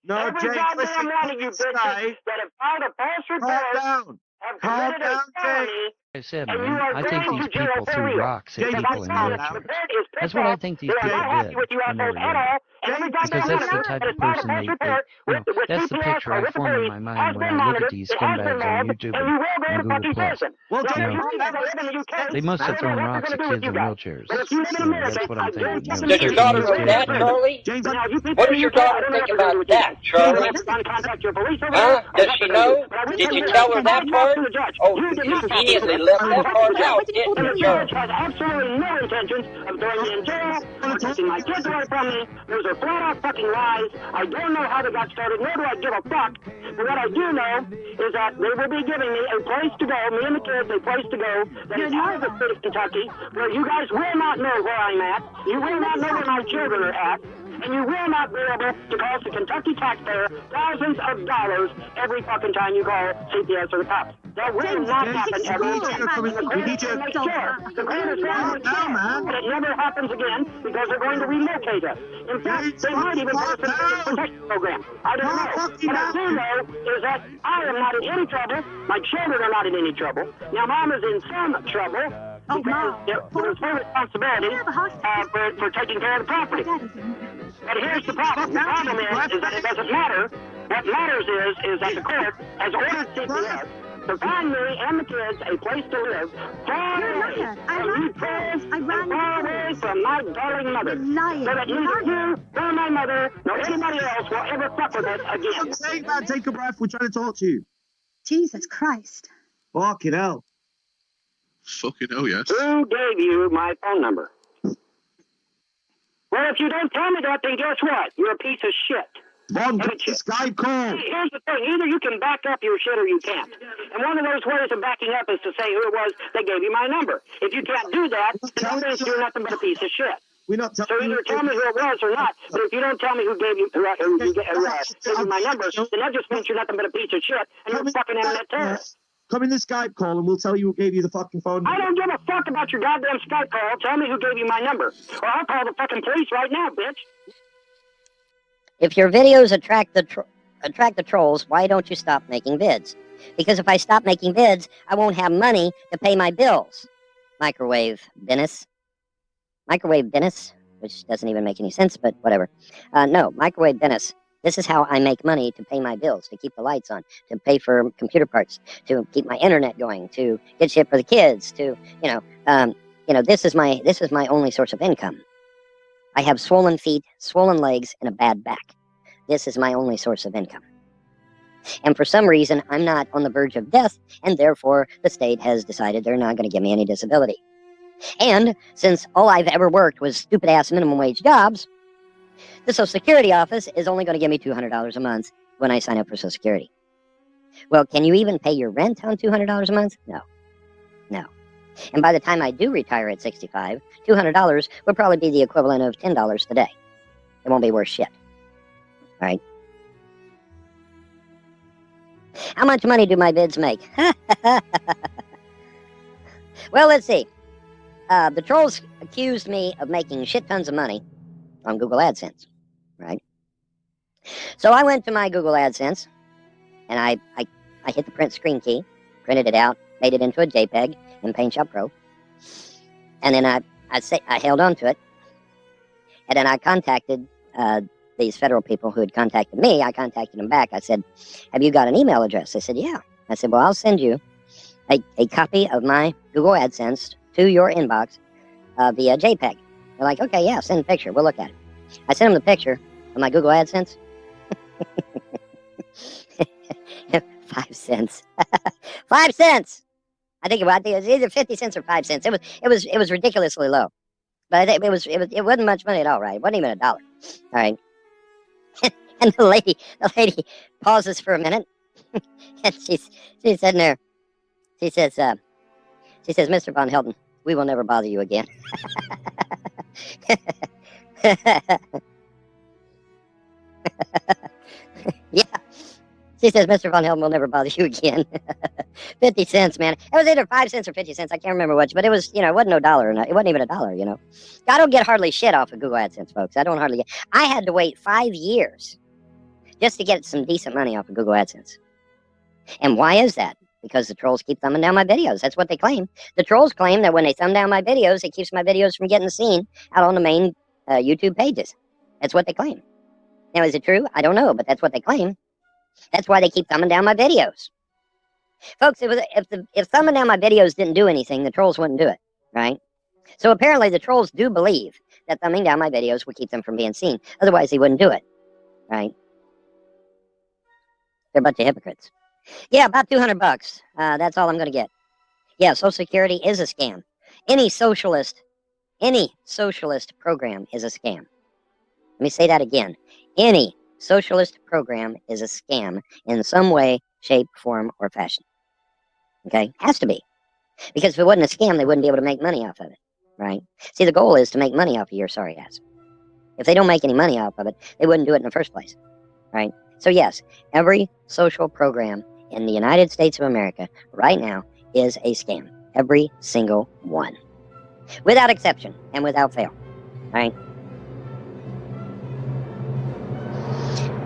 No, every James, goddamn one of you bitches that have filed a false report have committed a felony. I said, man, I think these people threw rocks at people in wheelchairs. That's what I think these people did when they were young. Every Because goddamn that's the minute type that of is part of person that report with that's the GPS picture or I with the form in police my has mind when been I look at monitored, these it has been scumbags on logged, YouTube and you will go and to Google fucking Plus. prison. Well, Now, Jay, you guys live in the UK. They must I have don't know thrown what they're rocks going at to do with kids you in guys. wheelchairs. But if you live in America, That's what I I'm thinking. guarantee Does your daughter know that, Charlie? Now, you people What in does the your UK, I daughter don't know think what they're about going to do with you that, guys. Charlie? You're going to contact your police over Huh? there, or Does what she they're going to do. know? But I will Did tell you you tell this, her that I talked part? to the judge. Oh, You did you not talk to the conveniently judge. left I that talked to part the judge. out, didn't And you, the Charlie? judge has absolutely no intentions of throwing me in jail or taking my kids away from me. Those are flat out fucking lies. I don't know how they got started, nor do I give a fuck. But what I do know is that they will be giving me a place to go, me and the kids, a place to go that is out of the state of Kentucky, where you guys will not know where I'm at. You will not know where my children are at. And you will not be able to cost the Kentucky taxpayer thousands of dollars every fucking time you call CPS or the cops. That will not happen ever again. And the credit will make sure. The credit's going to make sure that it never happens again because they're going to relocate us. In fact, they might even put us in a protection program. I don't know. What I do know is that I am not in any trouble. My children are not in any trouble. Now, Mom is in some trouble because it was her responsibility for taking care of the property. But here's the problem. The problem is that it doesn't matter. What matters is that the court has ordered CPS to find me and the kids a place to live far away from you trolls and far away from my darling mother. So that neither you nor my mother nor anybody else will ever fuck with us again. Take that, take a breath. We're trying to talk to you. Jesus Christ. Fucking hell. Fucking hell, yes. Who gave you my phone number? Well, if you don't tell me that, then guess what? You're a piece of shit. Von, Skype call. Here's the thing. Either you can back up your shit or you can't. And one of those ways of backing up is to say who it was that gave you my number. If you can't do that, then you're nothing but a piece of shit. We're not so either tell me who it was or not. But if you don't tell me who gave you my number, then that just means you're nothing but a piece of shit and you're a fucking internet terrorist. Come in the Skype call and we'll tell you who gave you the fucking phone number. I don't give a fuck about your goddamn Skype call. Tell me who gave you my number. Or I'll call the fucking police right now, bitch. If your videos attract the trolls, why don't you stop making vids? Because if I stop making vids, I won't have money to pay my bills. Microwave Dennis, which doesn't even make any sense, but whatever. No, Microwave Dennis. This is how I make money to pay my bills, to keep the lights on, to pay for computer parts, to keep my internet going, to get shit for the kids, to this is my only source of income. I have swollen feet, swollen legs, and a bad back. This is my only source of income. And for some reason, I'm not on the verge of death, and therefore the state has decided they're not going to give me any disability. And since all I've ever worked was stupid-ass minimum wage jobs, the Social Security office is only going to give me $200 a month when I sign up for Social Security. Well, can you even pay your rent on $200 a month? No. And by the time I do retire at 65, $200 would probably be the equivalent of $10 today. It won't be worth shit. All right? How much money do my vids make? Well, let's see. The trolls accused me of making shit tons of money on Google AdSense, right? So I went to my Google AdSense, and I hit the print screen key, printed it out, made it into a JPEG in PaintShop Pro, and then I held on to it, and then I contacted these federal people who had contacted me. I contacted them back. I said, have you got an email address? They said, yeah. I said, well, I'll send you a copy of my Google AdSense to your inbox via JPEG. They're like, okay, yeah, send a picture. We'll look at it. I sent them the picture of my Google AdSense. 5 cents. 5 cents. I think it was either 50 cents or 5 cents. It was ridiculously low. But I think it wasn't much money at all, right? It wasn't even $1. All right. And the lady pauses for a minute, and she's sitting there. She says, Mr. Vonhelton, we will never bother you again. Yeah. She says, Mr. Vonhelton will never bother you again. 50 cents, man. It was either 5 cents or 50 cents. I can't remember which, but it was, it wasn't no dollar. It wasn't even $1, I don't get hardly shit off of Google AdSense, folks. I had to wait 5 years just to get some decent money off of Google AdSense. And why is that? Because the trolls keep thumbing down my videos. That's what they claim. The trolls claim that when they thumb down my videos, it keeps my videos from getting seen out on the main YouTube pages. That's what they claim. Now, is it true? I don't know, but that's what they claim. That's why they keep thumbing down my videos. Folks, if thumbing down my videos didn't do anything, the trolls wouldn't do it, right? So apparently the trolls do believe that thumbing down my videos would keep them from being seen. Otherwise, they wouldn't do it, right? They're a bunch of hypocrites. Yeah, about $200. That's all I'm going to get. Yeah, Social Security is a scam. Any socialist program is a scam. Let me say that again. Any socialist program is a scam in some way, shape, form, or fashion. Okay? Has to be. Because if it wasn't a scam, they wouldn't be able to make money off of it. Right? See, the goal is to make money off of your sorry ass. If they don't make any money off of it, they wouldn't do it in the first place. Right? So yes, every social program in the United States of America right now is a scam. Every single one. Without exception and without fail. Right?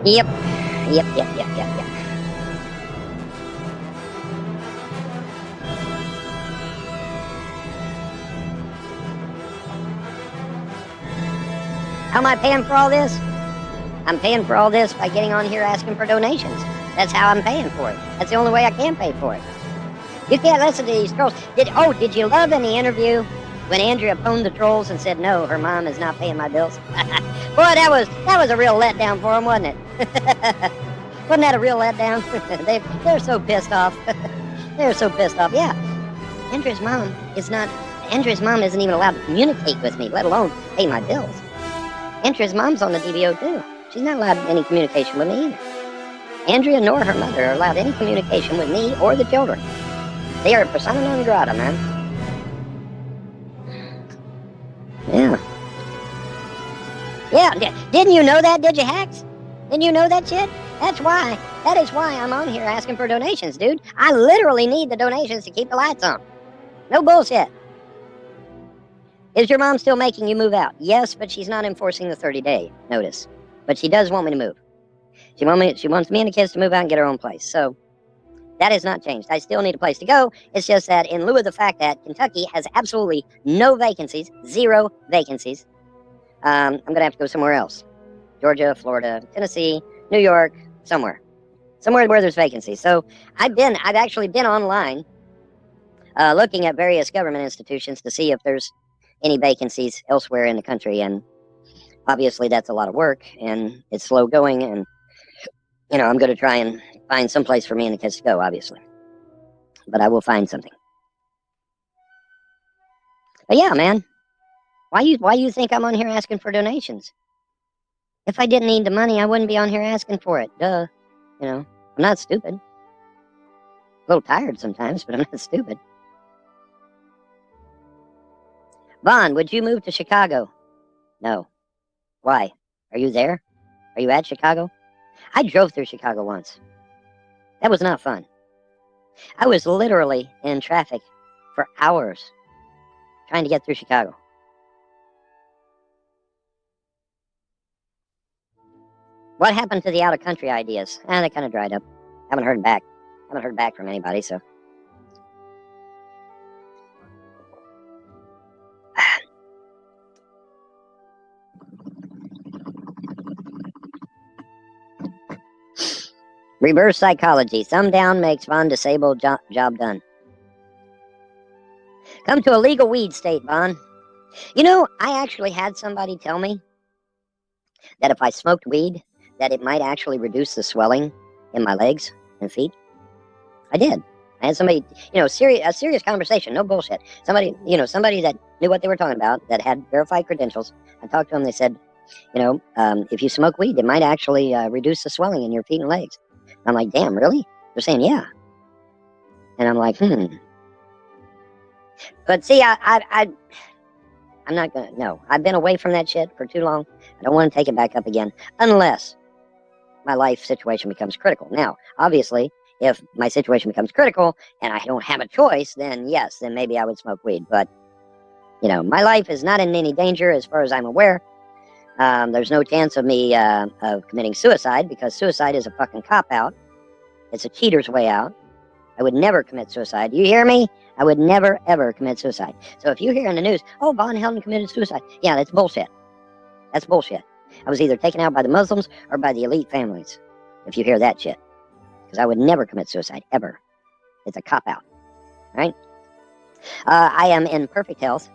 Yep. How am I paying for all this? I'm paying for all this by getting on here asking for donations. That's how I'm paying for it. That's the only way I can pay for it. You can't listen to these trolls. Did you love in the interview when Andrea pwned the trolls and said, no, her mom is not paying my bills? Boy, that was a real letdown for them, wasn't it? Wasn't that a real letdown? They're so pissed off. They're so pissed off. Yeah. Andrea's mom isn't even allowed to communicate with me, let alone pay my bills. Andrea's mom's on the DBO too. She's not allowed any communication with me either. Andrea nor her mother are allowed any communication with me or the children. They are persona non grata, man. Yeah, didn't you know that, did you, Hacks? Didn't you know that shit? That is why I'm on here asking for donations, dude. I literally need the donations to keep the lights on. No bullshit. Is your mom still making you move out? Yes, but she's not enforcing the 30-day notice. But she does want me to move. She wants me and the kids to move out and get her own place. So that has not changed. I still need a place to go. It's just that in lieu of the fact that Kentucky has absolutely no vacancies, 0 vacancies, I'm going to have to go somewhere else. Georgia, Florida, Tennessee, New York, somewhere where there's vacancies. So I've actually been online looking at various government institutions to see if there's any vacancies elsewhere in the country, and obviously that's a lot of work and it's slow going, and I'm going to try and find some place for me and the kids to go, obviously, but I will find something. But yeah, man, why you think I'm on here asking for donations? If I didn't need the money, I wouldn't be on here asking for it. Duh. I'm not stupid. A little tired sometimes, but I'm not stupid. Vaughn, would you move to Chicago? No. Why? Are you there? Are you at Chicago? I drove through Chicago once. That was not fun. I was literally in traffic for hours trying to get through Chicago. What happened to the out-of-country ideas? They kind of dried up. Haven't heard back from anybody, so. Reverse psychology. Thumb down makes Vaughn disabled. Job done. Come to a legal weed state, Vaughn. I actually had somebody tell me that if I smoked weed, that it might actually reduce the swelling in my legs and feet. I did. I had somebody, a serious conversation, no bullshit. Somebody that knew what they were talking about, that had verified credentials. I talked to them. They said, if you smoke weed, it might actually reduce the swelling in your feet and legs. I'm like, damn, really? They're saying, yeah. And I'm like, But see, I'm not gonna, no. I've been away from that shit for too long. I don't want to take it back up again, unless my life situation becomes critical. Now, obviously, if my situation becomes critical and I don't have a choice, then yes, then maybe I would smoke weed. But, my life is not in any danger as far as I'm aware. There's no chance of me of committing suicide, because suicide is a fucking cop-out. It's a cheater's way out. I would never commit suicide. You hear me? I would never, ever commit suicide. So if you hear in the news, oh, Vonhelton committed suicide, yeah, that's bullshit. That's bullshit. I was either taken out by the Muslims or by the elite families, if you hear that shit. Because I would never commit suicide, ever. It's a cop-out, right? I am in perfect health,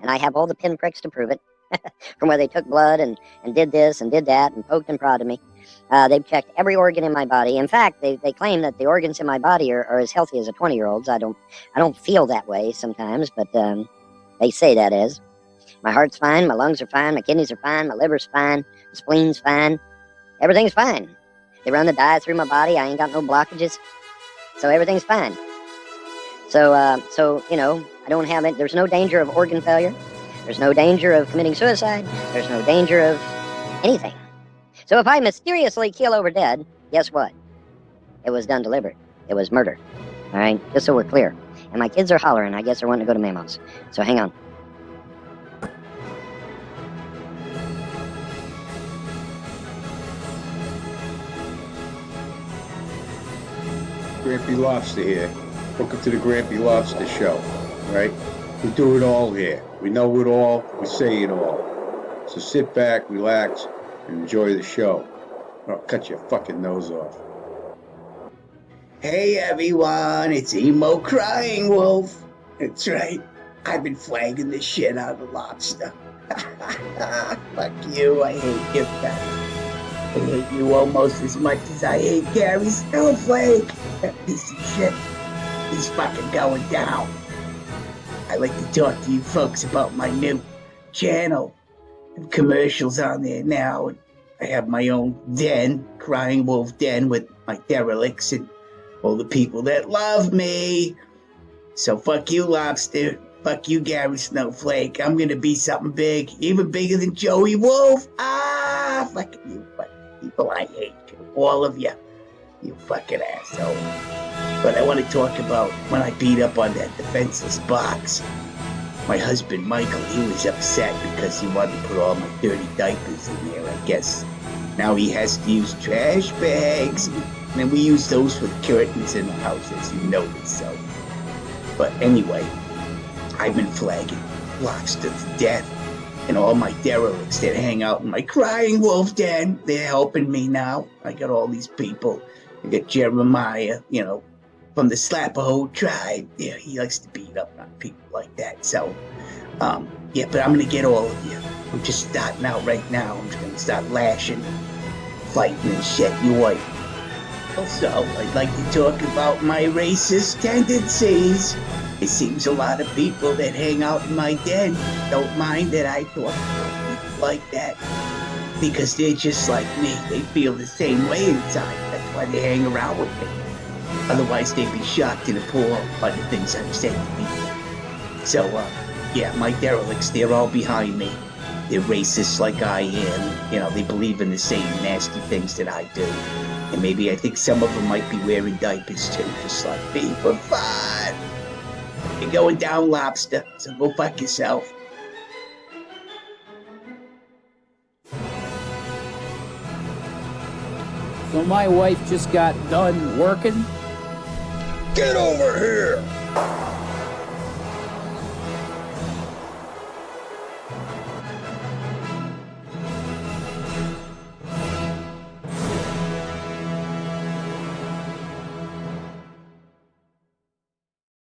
and I have all the pinpricks to prove it, from where they took blood and did this and did that and poked and prodded me. They've checked every organ in my body. In fact, they claim that the organs in my body are as healthy as a 20-year-old's. I don't feel that way sometimes, but they say that is. My heart's fine, my lungs are fine, my kidneys are fine, my liver's fine, the spleen's fine. Everything's fine. They run the dye through my body. I ain't got no blockages, so everything's fine. So you know, I don't have it. There's no danger of organ failure. There's no danger of committing suicide. There's no danger of anything. So if I mysteriously keel over dead, guess what? It was done deliberate. It was murder. All right? Just so we're clear. And my kids are hollering. I guess they're wanting to go to Mammo's. So hang on. Grampy Lobster here. Welcome to the Grampy Lobster Show, right? We do it all here. We know it all. We say it all. So sit back, relax, and enjoy the show. Or I'll cut your fucking nose off. Hey everyone, it's Emo Crying Wolf. That's right. I've been flagging the shit out of the lobster. Fuck you, I hate you guys. I hate you almost as much as I hate Gary Snowflake. That piece of shit. He's fucking going down. I like to talk to you folks about my new channel and commercials on there now. And I have my own den, Crying Wolf Den, with my derelicts and all the people that love me. So fuck you, Lobster. Fuck you, Gary Snowflake. I'm gonna be something big, even bigger than Joey Wolf. Fucking you fucking people. I hate you. All of you. You fucking asshole. But I want to talk about when I beat up on that defenseless box. My husband, Michael, he was upset because he wanted to put all my dirty diapers in there, I guess. Now he has to use trash bags. And then we use those for the curtains in the house, as you noticed, so. But anyway, I've been flagging Lobster to death. And all my derelicts that hang out in my Crying Wolf Den, they're helping me now. I got all these people. I got Jeremiah, you know, from the Slapaho tribe. Yeah, he likes to beat up on people like that. So, yeah, but I'm going to get all of you. I'm just starting out right now. I'm just going to start lashing, fighting and shit. You white. Also, I'd like to talk about my racist tendencies. It seems a lot of people that hang out in my den don't mind that I talk about people like that. Because they're just like me. They feel the same way inside. That's why they hang around with me. Otherwise, they'd be shocked and appalled by the things I've said to people. So, yeah, my derelicts, they're all behind me. They're racist like I am. You know, they believe in the same nasty things that I do. And maybe I think some of them might be wearing diapers too, just like me, for fun. You're going down, Lobster, so go fuck yourself. So my wife just got done working. Get over here!